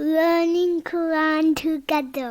learning Quran together.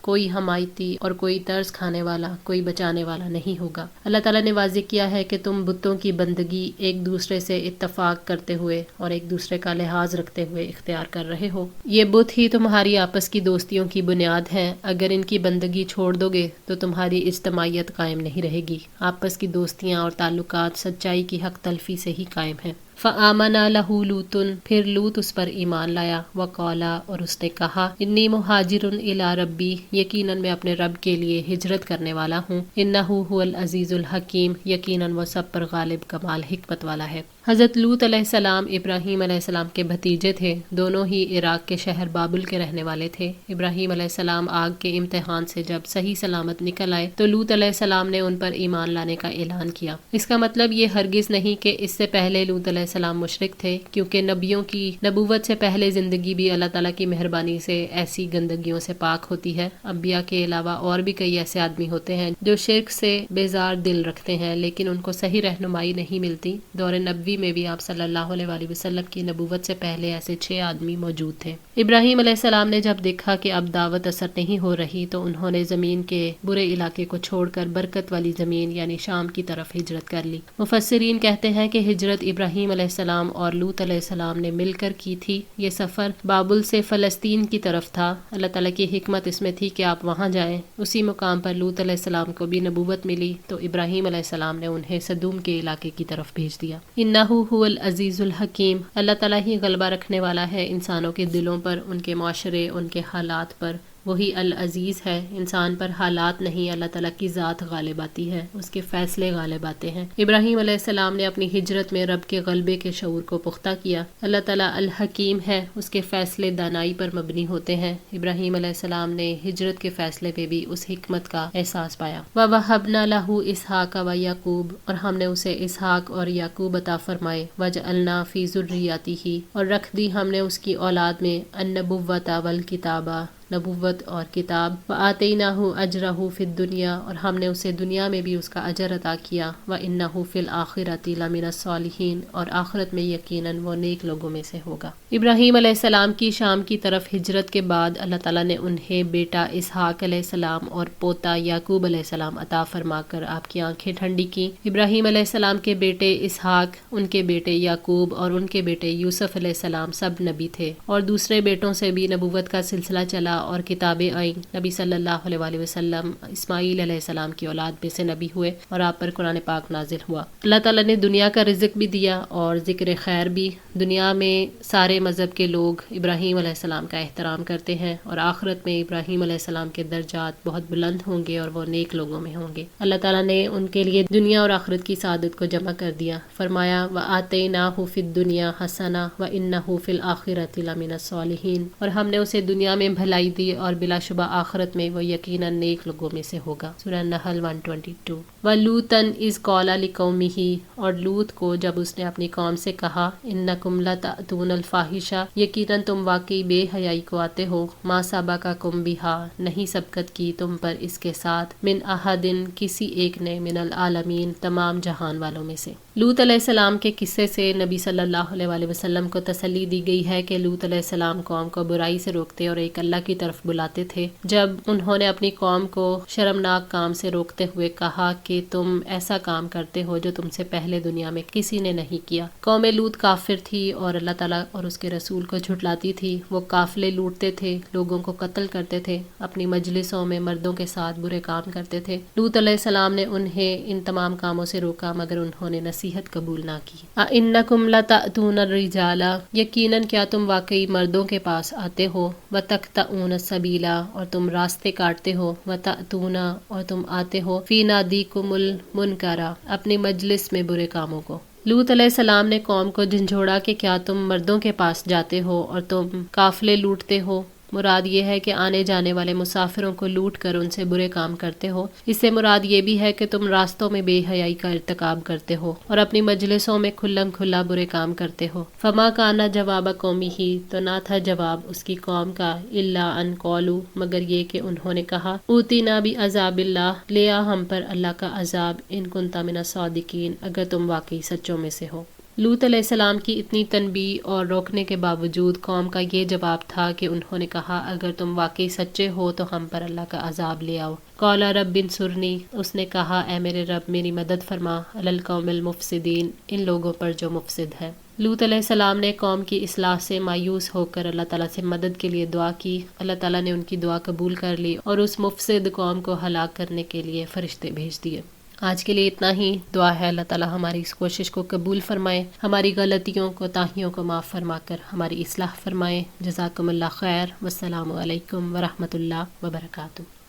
کوئی حمایتی اور کوئی ترس کھانے والا، کوئی بچانے والا نہیں ہوگا۔ اللہ تعالیٰ نے واضح کیا ہے کہ تم بتوں کی بندگی ایک دوسرے سے اتفاق کرتے ہوئے اور ایک دوسرے کا لحاظ رکھتے ہوئے اختیار کر رہے ہو۔ یہ بت ہی تمہاری آپس کی دوستیوں کی بنیاد ہیں۔ اگر ان کی بندگی چھوڑ دو گے تو تمہاری اجتماعیت قائم نہیں رہے گی۔ آپس کی دوستیاں اور تعلقات سچائی کی حق تلفی سے ہی قائم ہیں۔ فآمنا لہ لوط، پھر لوط اس پر ایمان لایا، وقالا، اور اس نے کہا، انی مہاجر الی ربی، یقیناً میں اپنے رب کے لیے ہجرت کرنے والا ہوں، انہ هو العزیز الحکیم، یقیناً وہ سب پر غالب کمال حکمت والا ہے۔ حضرت لوط علیہ السلام ابراہیم علیہ السلام کے بھتیجے تھے، دونوں ہی عراق کے شہر بابل کے رہنے والے تھے۔ ابراہیم علیہ السلام آگ کے امتحان سے جب صحیح سلامت نکل آئے تو لوط علیہ السلام نے ان پر ایمان لانے کا اعلان کیا۔ اس کا مطلب یہ ہرگز نہیں کہ اس سے پہلے لوط علیہ السلام مشرک تھے، کیونکہ نبیوں کی نبوت سے پہلے زندگی بھی اللہ تعالیٰ کی مہربانی سے ایسی گندگیوں سے پاک ہوتی ہے۔ انبیاء کے علاوہ اور بھی کئی ایسے آدمی ہوتے ہیں جو شرک سے بیزار دل رکھتے ہیں، لیکن ان کو صحیح رہنمائی نہیں ملتی۔ دور نبوی میں بھی آپ صلی اللہ علیہ وآلہ وسلم کی نبوت سے پہلے ایسے 6 آدمی موجود تھے۔ ابراہیم علیہ السلام نے جب دیکھا کہ اب دعوت اثر نہیں ہو رہی تو انہوں نے زمین کے برے علاقے کو چھوڑ کر برکت والی زمین یعنی شام کی طرف ہجرت کر لی۔ مفسرین کہتے ہیں کہ ہجرت ابراہیم علیہ السلام اور لوط علیہ السلام نے مل کر کی تھی۔ یہ سفر بابل سے فلسطین کی طرف تھا۔ اللہ تعالیٰ کی حکمت اس میں تھی کہ آپ وہاں جائیں۔ اسی مقام پر لوط علیہ السلام کو بھی نبوت ملی تو ابراہیم علیہ السلام نے انہیں سدوم کے علاقے کی طرف بھیج دیا۔ انہ هو العزیز الحکیم، اللہ تعالیٰ ہی غلبہ رکھنے والا ہے انسانوں کے دلوں پر، ان کے معاشرے، ان کے حالات پر۔ وہی العزیز ہے، انسان پر حالات نہیں، اللہ تعالیٰ کی ذات غالب آتی ہے، اس کے فیصلے غالب آتے ہیں۔ ابراہیم علیہ السلام نے اپنی ہجرت میں رب کے غلبے کے شعور کو پختہ کیا۔ اللہ تعالیٰ الحکیم ہے، اس کے فیصلے دانائی پر مبنی ہوتے ہیں۔ ابراہیم علیہ السلام نے ہجرت کے فیصلے میں بھی اس حکمت کا احساس پایا۔ وَوَهَبْنَا لَهُ إِسْحَاقَ وَيَعْقُوبَ، اور ہم نے اسے اسحاق اور یعقوب عطا فرمائے۔ وَجَعَلْنَا فِي ذُرِّيَّتِهِ، اور رکھ دی ہم نے اس کی اولاد میں النبوۃ والکتابہ، نبوت اور کتاب۔ وَآتَيْنَاهُ أَجْرَهُ فِي الدُّنْيَا، اور ہم نے اسے دنیا میں بھی اس کا اجر عطا کیا۔ وَإِنَّهُ فِي الْآخِرَةِ لَمِنَ الصَّالِحِينَ، اور آخرت میں یقیناً وہ نیک لوگوں میں سے ہوگا۔ ابراہیم علیہ السلام کی شام کی طرف ہجرت کے بعد اللہ تعالیٰ نے انہیں بیٹا اسحاق علیہ السلام اور پوتا یعقوب علیہ السلام عطا فرما کر آپ کی آنکھیں ٹھنڈی کی۔ ابراہیم علیہ السلام کے بیٹے اسحاق، ان کے بیٹے یعقوب اور ان کے بیٹے یوسف علیہ السلام سب نبی تھے، اور دوسرے بیٹوں سے بھی نبوت کا سلسلہ چلا اور کتابیں آئیں۔ نبی صلی اللہ علیہ وآلہ وسلم اسماعیل علیہ السلام کی اولاد میں سے نبی ہوئے اور آپ پر قرآن پاک نازل ہوا۔ اللہ تعالیٰ نے دنیا کا رزق بھی دیا اور ذکر خیر بھی۔ دنیا میں سارے مذہب کے لوگ ابراہیم علیہ السلام کا احترام کرتے ہیں، اور آخرت میں ابراہیم علیہ السلام کے درجات بہت بلند ہوں گے اور وہ نیک لوگوں میں ہوں گے۔ اللہ تعالیٰ نے ان کے لیے دنیا اور آخرت کی سعادت کو جمع کر دیا۔ فرمایا وَآتَيْنَاهُ فِي الدُّنْيَا حَسَنَةً وَإِنَّهُ فِي الْآخِرَةِ لَمِنَ الصَّالِحِينَ، اور ہم نے اسے دنیا میں بھلائی دی اور بلا شبہ آخرت میں وہ یقیناً نیک لوگوں میں سے ہوگا۔ سورہ نحل 122۔ وَلُوطًا إِذْ قَالَ لِقَوْمِهِ، اور لوط کو جب اس نے اپنی قوم سے کہا، إِنَّكُمْ لَتَأْتُونَ الْفَاحِشَةَ، یقیناً تم واقعی بے حیائی کو آتے ہو، مَا سَبَقَكُم بِهَا، نہیں سبقت کی تم پر اس کے ساتھ، مِنْ أَحَدٍ، کسی ایک نے، مِنَ الْعَالَمِينَ، تمام جہان والوں میں سے۔ لوط علیہ السلام کے قصے سے نبی صلی اللہ علیہ وآلہ وسلم کو تسلی دی گئی ہے کہ لوط علیہ السلام قوم کو برائی سے روکتے اور ایک اللہ کی طرف بلاتے تھے۔ جب انہوں نے اپنی قوم کو شرمناک کام سے روکتے ہوئے کہا کہ تم ایسا کام کرتے ہو جو تم سے پہلے دنیا میں کسی نے نہیں کیا۔ قوم لوط کافر تھی اور اللہ تعالیٰ اور اس کے رسول کو جھٹلاتی تھی۔ وہ قافلے لوٹتے تھے، لوگوں کو قتل کرتے تھے، اپنی مجلسوں میں مردوں کے ساتھ برے کام کرتے تھے۔ لوط علیہ السلام نے انہیں ان تمام کاموں سے روکا مگر انہوں نے نصیحت قبول نہ کی۔ أَإِنَّكُمْ لَتَأْتُونَ الرِّجَالَ، یقیناً کیا تم واقعی مردوں کے پاس آتے ہو، وَتَقْطَعُونَ السَّبِيلَ، اور تم راستے کاٹتے ہو، وَتَأْتُونَ، اور تم آتے ہو، فِي نَادِيكُمُ الْمُنْكَرَ، اپنی مجلس میں برے کاموں کو۔ لوط علیہ السلام نے قوم کو جھنجھوڑا کہ کیا تم مردوں کے پاس جاتے ہو اور تم قافلے لوٹتے ہو۔ مراد یہ ہے کہ آنے جانے والے مسافروں کو لوٹ کر ان سے برے کام کرتے ہو۔ اس سے مراد یہ بھی ہے کہ تم راستوں میں بے حیائی کا ارتکاب کرتے ہو اور اپنی مجلسوں میں کھلم کھلا برے کام کرتے ہو۔ فما کانا جواب قومی ہی، تو نہ تھا جواب اس کی قوم کا، الا ان قولوا، مگر یہ کہ انہوں نے کہا، اوتینا بعذاب اللہ، لیا ہم پر اللہ کا عذاب، ان کنت من الصادقین، اگر تم واقعی سچوں میں سے ہو۔ لوط علیہ السلام کی اتنی تنبیہ اور روکنے کے باوجود قوم کا یہ جواب تھا کہ انہوں نے کہا اگر تم واقعی سچے ہو تو ہم پر اللہ کا عذاب لے آؤ۔ قال رب انصرنی، اس نے کہا اے میرے رب میری مدد فرما، علی القوم المفسدین، ان لوگوں پر جو مفسد ہے۔ لوط علیہ السلام نے قوم کی اصلاح سے مایوس ہو کر اللہ تعالیٰ سے مدد کے لیے دعا کی۔ اللہ تعالیٰ نے ان کی دعا قبول کر لی اور اس مفسد قوم کو ہلاک کرنے کے لیے فرشتے بھیج دیے۔ آج کے لیے اتنا ہی۔ دعا ہے اللہ تعالیٰ ہماری اس کوشش کو قبول فرمائے، ہماری غلطیوں کو تاہیوں کو معاف فرما کر ہماری اصلاح فرمائے۔ جزاکم اللہ خیر، والسلام علیکم ورحمۃ اللہ وبرکاتہ۔